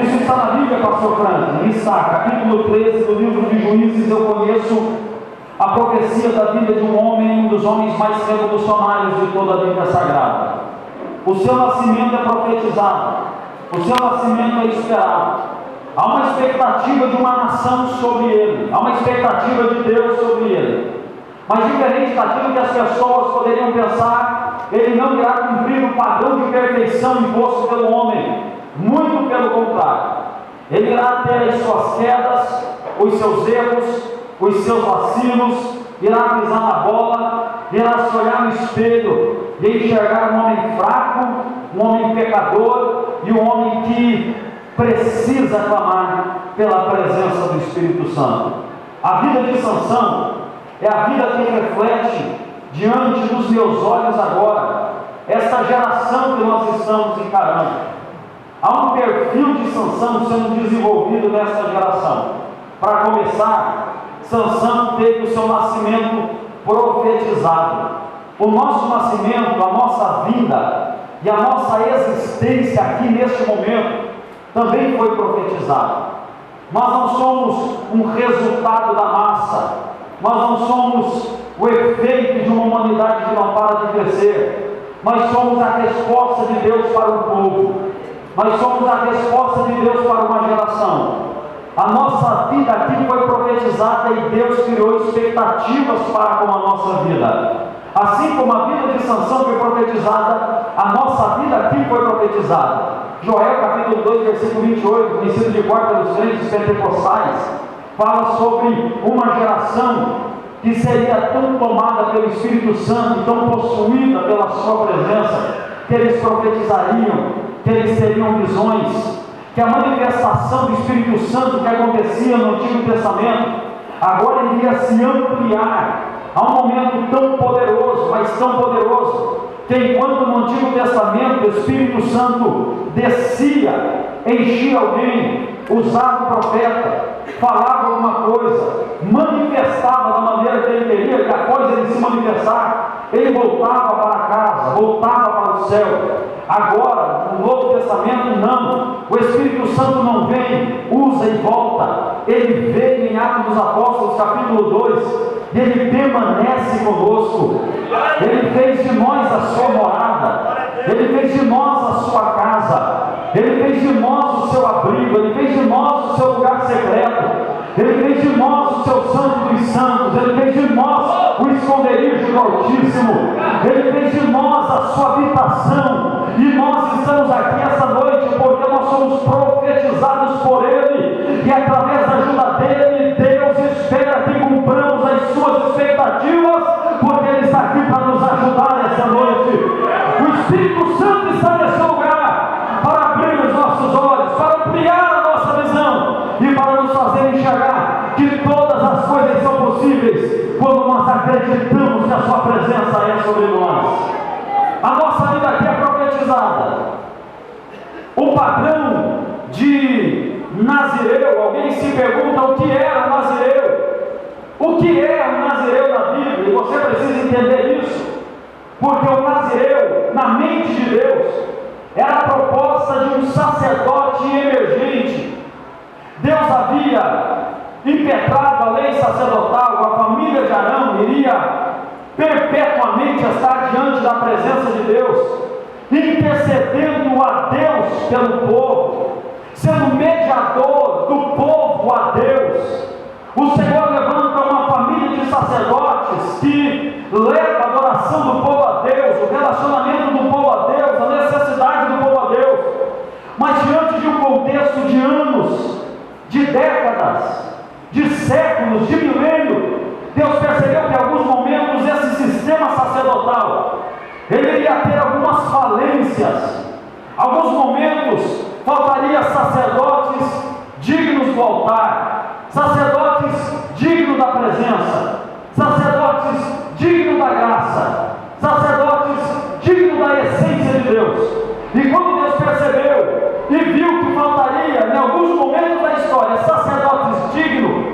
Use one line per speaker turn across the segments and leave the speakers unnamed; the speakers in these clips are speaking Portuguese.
Isso está na Bíblia, pastor Franklin. Está, capítulo 13 do livro de Juízes. Eu conheço a profecia da vida de um homem, um dos homens mais revolucionários de toda a Bíblia Sagrada. O seu nascimento é profetizado, o seu nascimento é esperado. Há uma expectativa de uma nação sobre ele, há uma expectativa de Deus sobre ele. Mas diferente daquilo que as pessoas poderiam pensar, ele não irá cumprir o padrão de perfeição imposto pelo homem. Muito pelo contrário, ele irá ter as suas quedas, os seus erros, os seus vacilos, irá pisar na bola, irá se olhar no espelho e enxergar um homem fraco, um homem pecador e um homem que precisa clamar pela presença do Espírito Santo. A vida de Sansão é a vida que reflete diante dos meus olhos agora esta geração que nós estamos encarando. Há um perfil de Sansão sendo desenvolvido nessa geração. Para começar, Sansão teve o seu nascimento profetizado. O nosso nascimento, a nossa vida e a nossa existência aqui neste momento também foi profetizado. Nós não somos um resultado da massa, nós não somos o efeito de uma humanidade que não para de crescer, nós somos a resposta de Deus para o povo. Nós somos a resposta de Deus para uma geração. A nossa vida aqui foi profetizada e Deus criou expectativas para com a nossa vida. Assim como a vida de Sansão foi profetizada, a nossa vida aqui foi profetizada. Joel capítulo 2, versículo 28, conhecido de cor pelos crentes pentecostais, fala sobre uma geração que seria tão tomada pelo Espírito Santo, tão possuída pela sua presença, que eles profetizariam, que eles teriam visões, que a manifestação do Espírito Santo que acontecia no Antigo Testamento, agora iria se ampliar a um momento tão poderoso, mas tão poderoso, que enquanto no Antigo Testamento o Espírito Santo descia, enchia alguém, usava o profeta, falava alguma coisa, manifestava da maneira que ele queria, que após ele se manifestar, ele voltava para casa, voltava para o céu. Agora, no Novo Testamento, não. O Espírito Santo não vem, usa e volta. Ele veio em Atos dos Apóstolos, capítulo 2, e ele permanece conosco. Ele fez de nós a sua morada, ele fez de nós a sua casa, ele fez de nós o seu abrigo, ele fez de nós o seu lugar secreto, ele fez de nós o seu santo dos santos, ele fez de nós o esconderijo do Altíssimo, ele fez de nós a sua habitação. E nós estamos aqui essa noite porque nós somos profetizados por ele, e através da ajuda dele, Deus espera que cumpramos as suas expectativas, porque ele está aqui para nos ajudar essa noite. O Espírito Santo está nesse lugar para abrir os nossos olhos, para ampliar a nossa visão e para nos fazer enxergar que todas as coisas são possíveis quando nós acreditamos que a sua presença é sobre nós. A nossa vida aqui é profetizada. O padrão de Nazireu, alguém se pergunta o que era o Nazireu? O que é o Nazireu na Bíblia? E você precisa entender isso, porque o Nazireu, na mente de Deus, era a proposta de um sacerdote emergente. Deus havia impetrado a lei sacerdotal, a família de Arão iria perpetuamente estar diante da presença de Deus, intercedendo a Deus pelo povo, sendo mediador do povo a Deus. O Senhor levanta uma família de sacerdotes que leva a adoração do povo a Deus, o relacionamento do povo a Deus, a necessidade do povo a Deus. Mas diante de um contexto de anos, de décadas, de séculos, de milênios, Deus percebeu que em alguns momentos esse sistema sacerdotal, ele iria ter algumas falências. Alguns momentos faltaria sacerdotes dignos do altar, sacerdotes dignos da presença, sacerdotes dignos da graça, sacerdotes dignos da essência de Deus. E quando Deus percebeu e viu que faltaria em alguns momentos da história sacerdotes dignos,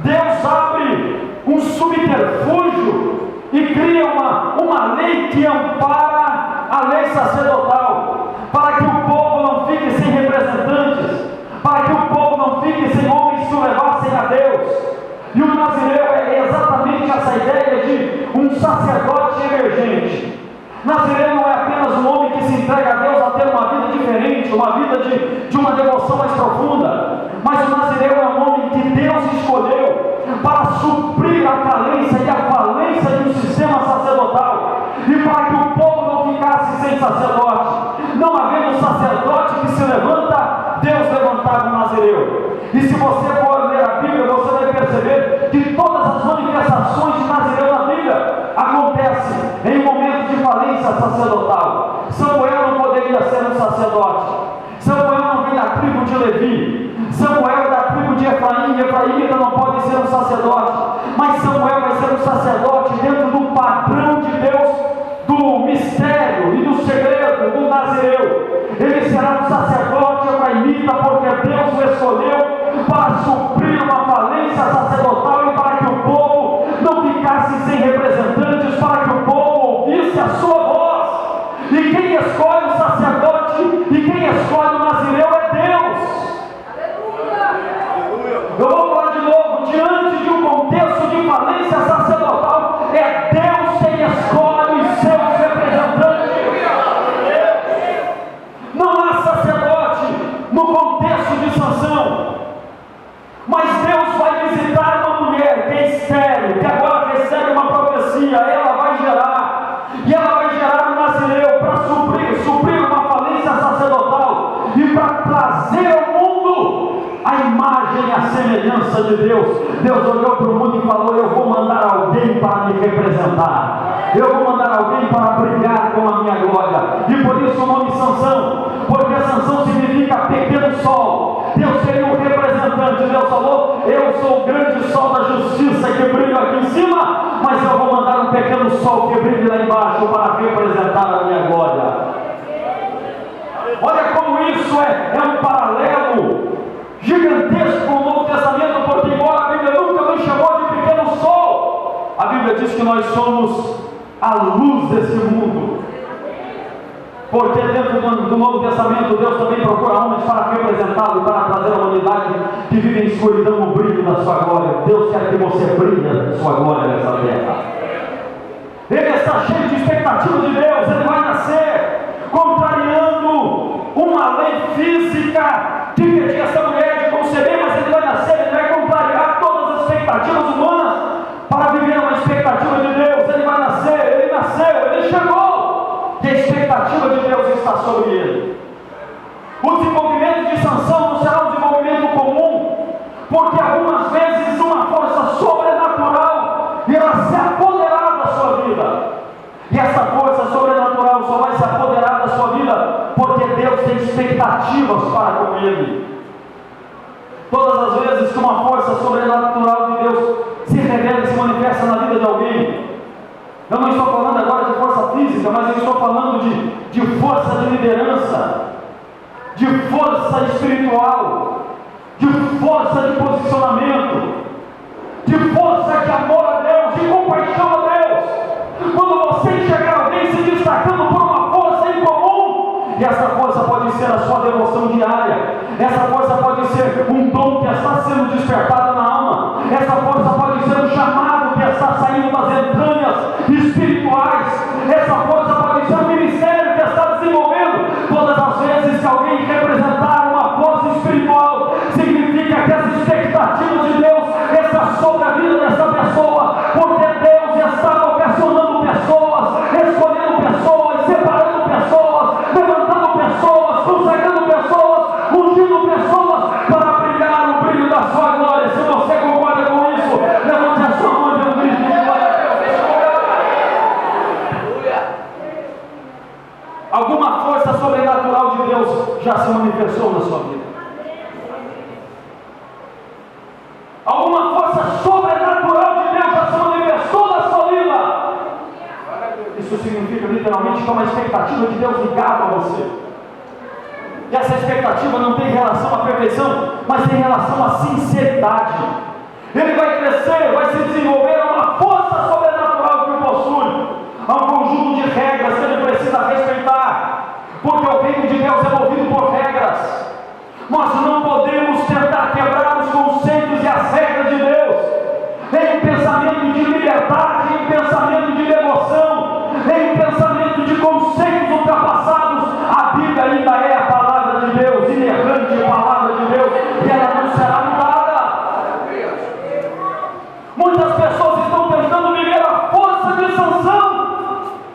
Deus abre um subterfúgio e cria uma lei que ampara a lei sacerdotal, para que o povo não fique sem representantes, para que o povo não fique sem homens que o levassem a Deus. E o nazireu é exatamente essa ideia de um sacerdote emergente. Nazireu não é apenas um homem que se entrega a Deus a ter uma vida diferente, uma vida de uma devoção mais profunda, mas o nazireu é um homem que Deus escolheu para suprir a carência e a falência de um sistema sacerdotal, e para que o povo não ficasse sem sacerdote. Não havendo sacerdote que se levanta, Deus levantava o nazireu. E se você for ler a Bíblia, você vai perceber que todas as manifestações de nazireu na Bíblia acontecem em um momento de falência sacerdotal. Samuel não poderia ser um sacerdote. Samuel não vem da tribo de Levi. Samuel é da tribo de Efraim. Efraim ainda não pode ser um sacerdote. Mas Samuel vai ser um sacerdote dentro do padrão de Deus, do mistério e do segredo do nazireu. Ele será um sacerdote efraimita, porque Deus o escolheu para suprir uma falência sacerdotal e para que o povo não ficasse sem representantes, para que o povo ouvisse a sua voz. E quem escolhe o sacerdote e quem escolhe o nazireu é Deus. Eu vou falar de novo, diante de um contexto de falência sacerdotal, é Deus quem escolhe os seus representantes. Não há sacerdote no contexto de Sansão, mas Deus vai visitar uma mulher que é estéril, que agora recebe uma profecia. Ela vai gerar, e ela vai gerar um nazireu para suprir uma falência sacerdotal e para trazer ao mundo a imagem e a semelhança de Deus. Deus olhou para o mundo e falou: eu vou mandar alguém para me representar, eu vou mandar alguém para brilhar com a minha glória. E por isso o nome Sansão, porque Sansão significa pequeno sol. Deus seria um representante. Deus falou: eu sou o grande sol da justiça que brilha aqui em cima, mas eu vou mandar um pequeno sol que brilhe lá embaixo para representar a minha glória. Olha como isso é um paralelo gigantesco com o Novo Testamento, porque embora a Bíblia nunca nos chamou de pequeno sol, a Bíblia diz que nós somos a luz desse mundo. Porque dentro do Novo Testamento, Deus também procura homens para representá-lo e para trazer a humanidade que vive em escuridão o brilho da sua glória. Deus quer que você brilhe a sua glória nessa terra. Ele está cheio de expectativa de Deus. Ele vai nascer contrariando uma lei física que impedia essa mulher de conceber, mas ele vai nascer, ele vai contrariar todas as expectativas humanas para viver uma expectativa de Deus. Ele vai nascer, ele nasceu, ele chegou. Que a expectativa de Deus está sobre ele. O desenvolvimento de Sansão não será um desenvolvimento comum, porque algumas vezes uma força sobrenatural irá se apoderar da sua vida. E essa força sobrenatural só vai se apoderar da sua vida porque Deus tem expectativas para com ele. Todas as vezes que uma força sobrenatural de Deus se revela e se manifesta na vida de alguém, eu não estou falando agora de força física, mas eu estou falando de força de liderança, de força espiritual, de força de posicionamento, de força de amor a Deus, de compaixão a Deus. Quando você enxergar alguém se destacando por uma força em comum, e essa força pode ser a sua devoção diária, essa força pode ser um dom que está sendo despertado na alma, essa força pode ser um chamado que está saindo das entranhas espirituais, essa força pode ser um ministério que está desenvolvendo. Todas as vezes que alguém representar uma força espiritual, significa que as expectativas de Deus estão sobre a vida dessa pessoa, porque Deus está vocacionando pessoas, escolhendo pessoas, separando pessoas, levantando pessoas, consagrando pessoas, ungindo pessoas para brilhar o brilho da sua glória. Se você concorda com isso, levante a sua mão e dê um grito de glória a Deus. Alguma força sobrenatural de Deus já se manifestou na sua vida. Alguma força sobrenatural de Deus já se manifestou na sua vida. Isso significa literalmente que é uma expectativa de Deus ligada a você. E essa expectativa não tem relação à perfeição, mas tem relação à sinceridade. Ele vai crescer, vai se desenvolver a uma força sobrenatural que o possui, a um conjunto de regras que ele precisa respeitar, porque o reino de Deus é movido por regras. Nós não podemos quebrar os conceitos e as regras de Deus, em um pensamento de liberdade, em um pensamento de devoção, em um pensamento de conceitos ultrapassados. A Bíblia ainda é a palavra de Deus, inerrante palavra de Deus, e ela não será mudada. Muitas pessoas estão tentando viver a força de Sansão,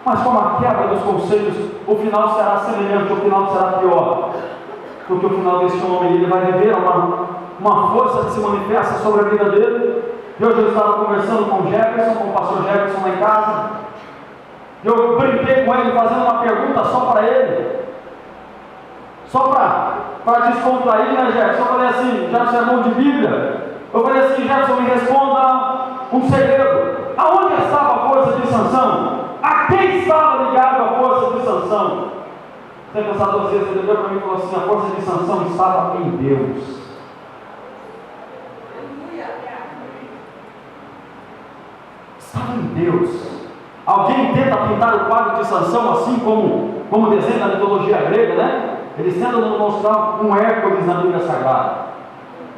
mas como a quebra dos conceitos, o final será semelhante, o final será pior, porque o final desse homem, ele vai viver uma força que se manifesta sobre a vida dele. E hoje eu estava conversando com o Jefferson, com o pastor Jefferson lá em casa, eu brinquei com ele, fazendo uma pergunta só para ele, só para descontrair, né, Jefferson? Eu falei assim: Jefferson é bom de Bíblia. Eu falei assim: Jefferson, me responda um segredo. Aonde estava a força de Sansão? A quem estava ligado a força de Sansão? Você pensar duas vezes, ele olhou para mim e falou assim: a força de Sansão estava em Deus. Estava em Deus. Alguém tenta pintar o quadro de Sansão assim como desenho da mitologia grega, né? Eles tentam nos mostrar um Hércules na Bíblia Sagrada.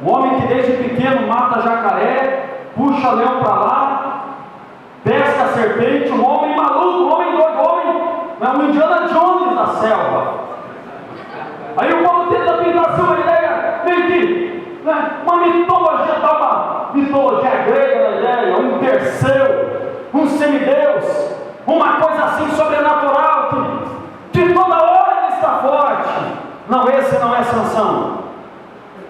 Um homem que desde pequeno mata jacaré, puxa leão para lá, pesca serpente, um homem maluco, um homem doido, um Indiana Jones na selva. Aí o povo tenta pintar assim uma ideia meio que, né, uma mitologia, dá uma mitologia grega na ideia, um Perseu, um semideus, uma coisa assim sobrenatural, que toda hora ele está forte. Não, esse não é Sansão.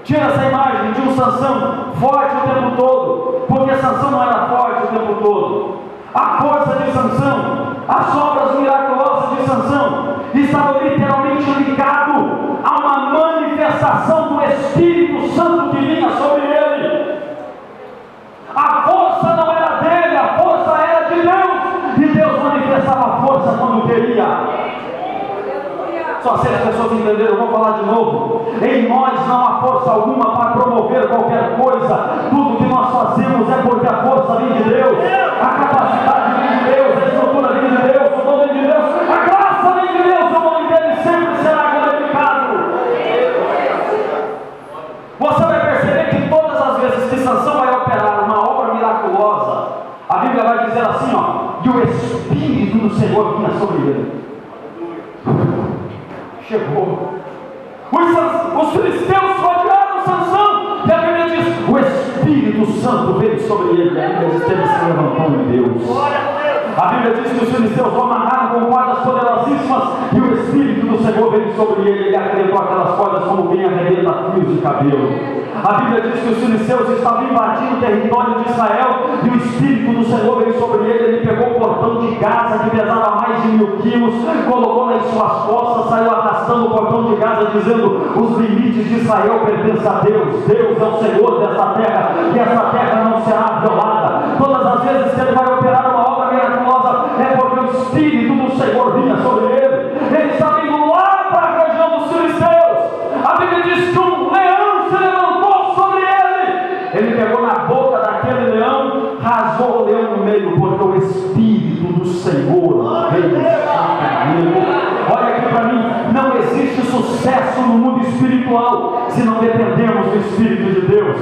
Tira essa imagem de um Sansão forte o tempo todo, porque Sansão não era forte o tempo todo. A força de Sansão, as obras miraculosas de Sansão, estavam literalmente ligado a uma manifestação do Espírito Santo que vinha sobre ele. A força não era dele, a força era de Deus, e Deus manifestava a força quando queria. Só 6 pessoas entenderam, eu vou falar de novo. Em nós não há força alguma para promover qualquer coisa. Tudo que nós fazemos é porque a força vem de Deus, a capacidade vem de Deus, a estrutura vem de Deus, o dom vem de Deus, a graça vem de Deus, o nome dele sempre será glorificado. Você vai perceber que todas as vezes que Sansão vai operar uma obra miraculosa, a Bíblia vai dizer assim, ó, que o Espírito do Senhor vinha sobre ele. Chegou. Os filisteus rodearam Sansão, e a Bíblia diz: o Espírito Santo veio sobre ele, e a Bíblia diz que ele se levantou em Deus. A Bíblia diz que os filisteus o amarraram com cordas poderosíssimas, e o Espírito do Senhor veio sobre ele, e arrebentou aquelas cordas como quem arrebenta fios de cabelo. A Bíblia diz que os filisteus estavam invadindo o território de Israel, e o Espírito do Senhor veio sobre ele. Ele pegou o portão de Gaza, que pesava mais de 1000 quilos, colocou nas suas costas, saiu arrastando o portão de Gaza, dizendo: os limites de Israel pertencem a Deus. Deus é o Senhor dessa terra, e essa terra não será violada. Todas as vezes que ele vai operar uma obra miraculosa, é porque o Espírito do Senhor vinha sobre ele. Ele estava indo lá para a região dos filisteus. A Bíblia diz que um leão se levantou sobre ele. Ele pegou na boca daquele leão, rasgou o leão no meio, porque o Espírito do Senhor veio sobre ele. Olha aqui para mim, não existe sucesso no mundo espiritual se não dependemos do Espírito de Deus,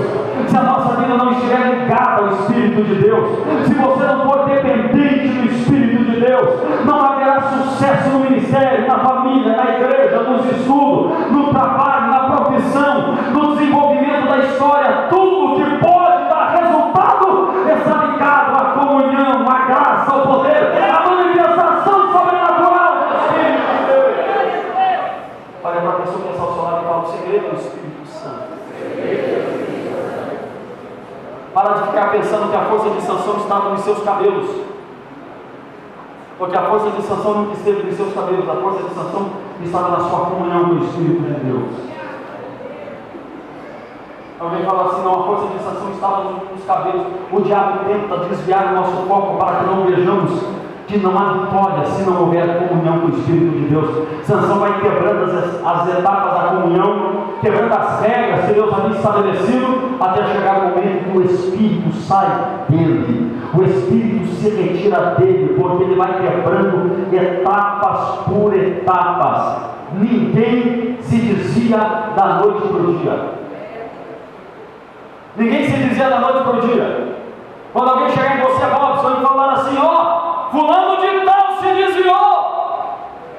se a nossa vida não estiver ligada ao Espírito de Deus, se você não for dependente do Espírito de Deus, não haverá sucesso no ministério, na família, na igreja, nos estudos, no trabalho, na profissão, no desenvolvimento da história. Tudo que pode dar resultado está ligado à comunhão, à graça, ao poder, à manifestação sobrenatural do Espírito de Deus. Olha para a pessoa que está ao seu lado e fala: o segredo do Espírito Santo. Para de ficar pensando que a força de Sansão estava nos seus cabelos, porque a força de Sansão nunca esteve nos seus cabelos. A força de Sansão estava na sua comunhão com o Espírito de Deus. Alguém fala assim: não, a força de Sansão estava nos cabelos. O diabo tenta desviar o nosso foco para que não vejamos que não há vitória se não houver comunhão com o Espírito de Deus. Sansão vai quebrando as etapas da comunhão, quebrando as regras que Deus havia estabelecido, até chegar o momento que o Espírito sai dele, o Espírito se retira dele, porque ele vai quebrando etapas por etapas. Ninguém se desvia da noite para o dia. Ninguém se dizia da noite para o dia. Quando alguém chegar em você, Robson, e falar assim: ó, fulano de tal se desviou,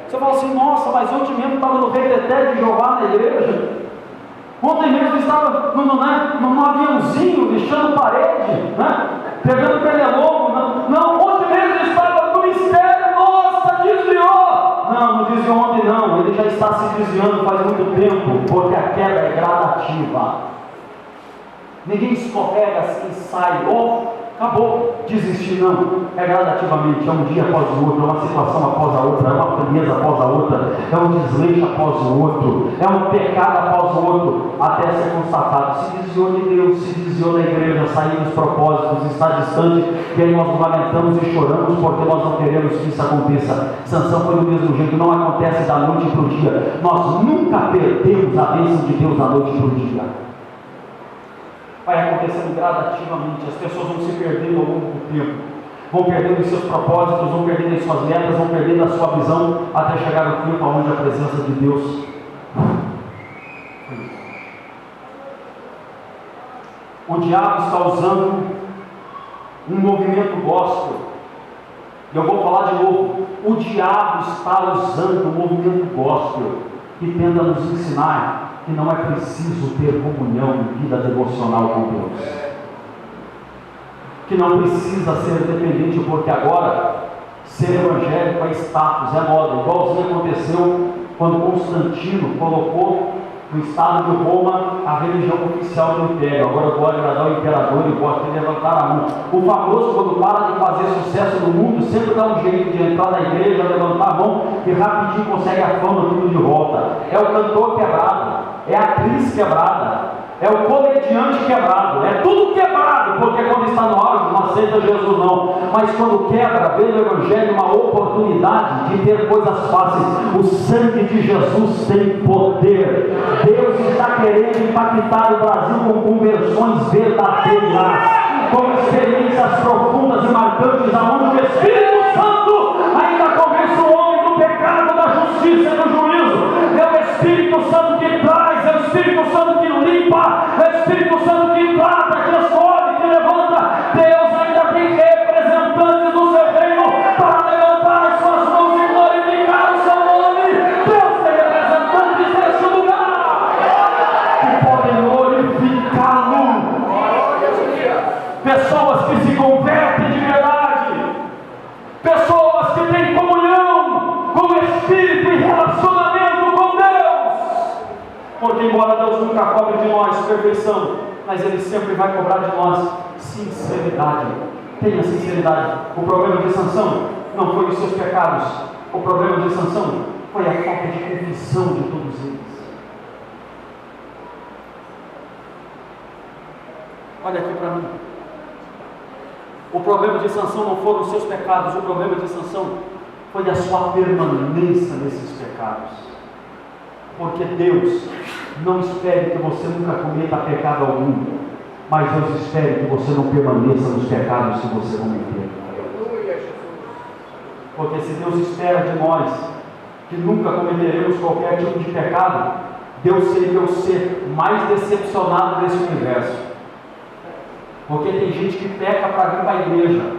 você fala assim: nossa, mas ontem mesmo estava no reteté de Jeová na igreja. Ontem mesmo estava num aviãozinho, lixando parede, né? Pegando pernilongo. Não, ontem mesmo estava no mistério. Nossa, desviou. Não desviou ontem não, ele já está se desviando faz muito tempo, porque a queda é gradativa. Ninguém escorrega assim e sai, acabou, desistir, não, é gradativamente, é um dia após o outro, é uma situação após a outra, é uma frieza após a outra, é um desleixo após o outro, é um pecado após o outro, até ser constatado. Se desviou de Deus, se desviou da igreja, saiu dos propósitos, está distante, e aí nós nos lamentamos e choramos porque nós não queremos que isso aconteça. Sansão foi do mesmo jeito, não acontece da noite para o dia. Nós nunca perdemos a bênção de Deus da noite para o dia. Vai acontecendo gradativamente, as pessoas vão se perdendo ao longo do tempo, vão perdendo os seus propósitos, vão perdendo as suas metas, vão perdendo a sua visão, até chegar no tempo onde a presença de Deus. O diabo está usando um movimento gospel, e eu vou falar de novo: o diabo está usando um movimento gospel que tenta nos ensinar que não é preciso ter comunhão e vida devocional com Deus, que não precisa ser dependente, porque agora ser evangélico é status, é moda, igualzinho aconteceu quando Constantino colocou no estado de Roma a religião oficial do império. Agora eu vou agradar o imperador e vou até levantar a mão. O famoso, quando para de fazer sucesso no mundo, sempre dá um jeito de entrar na igreja, levantar a mão e rapidinho consegue a fama, tudo de volta. É o cantor quebrado, é a atriz quebrada, é o comediante quebrado, é tudo quebrado, porque quando está no auge não aceita Jesus não, mas quando quebra, vê no Evangelho uma oportunidade de ter coisas fáceis. O sangue de Jesus tem poder. Deus está querendo impactar o Brasil com conversões verdadeiras, com experiências profundas e marcantes, aonde o Espírito Santo ainda convence o homem do pecado, da justiça e do juízo. É o Espírito Santo que traz, é o Espírito Santo que limpa, é o Espírito Santo que trata, que transforma, que levanta. Deus ainda tem representantes do seu reino para levantar as suas mãos e glorificar o seu nome. Deus tem representantes neste lugar que podem glorificá-lo. Pessoas que se convertem de verdade, pessoas que têm comunhão com o Espírito e relacionamento com Deus, porque embora Deus nunca cobre de nós perfeição, mas Ele sempre vai cobrar de nós sinceridade. Tenha sinceridade. O problema de Sansão não foi os seus pecados, o problema de Sansão foi a falta de confissão de todos eles. Olha aqui para mim. O problema de Sansão não foram os seus pecados, o problema de Sansão foi a sua permanência nesses pecados. Porque Deus não espera que você nunca cometa pecado algum, mas Deus espera que você não permaneça nos pecados que você cometeu. Porque se Deus espera de nós que nunca cometeremos qualquer tipo de pecado, Deus seria o ser mais decepcionado desse universo. Porque tem gente que peca para vir para a igreja,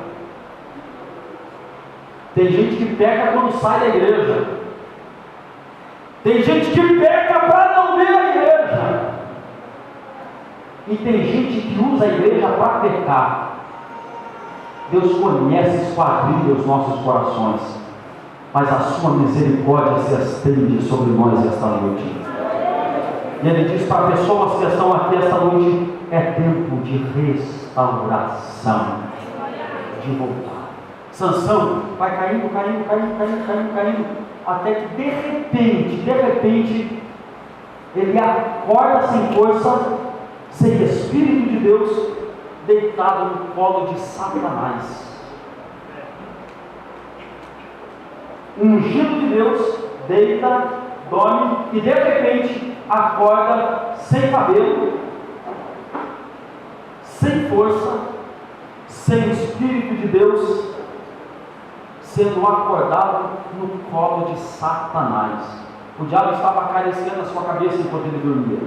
tem gente que peca quando sai da igreja, tem gente que peca para não vir à igreja, e tem gente que usa a igreja para pecar. Deus conhece e esquadrilha os nossos corações, mas a sua misericórdia se estende sobre nós esta noite. E Ele diz para pessoas que estão aqui esta noite: é tempo de restauração, de voltar. Sansão vai caindo, até que de repente, ele acorda sem força, sem Espírito de Deus, deitado no colo de Satanás. Ungido de Deus, deita, dorme e de repente acorda sem cabelo, sem força, sem Espírito de Deus, sendo acordado no colo de Satanás. O diabo estava acariciando a sua cabeça enquanto ele dormia.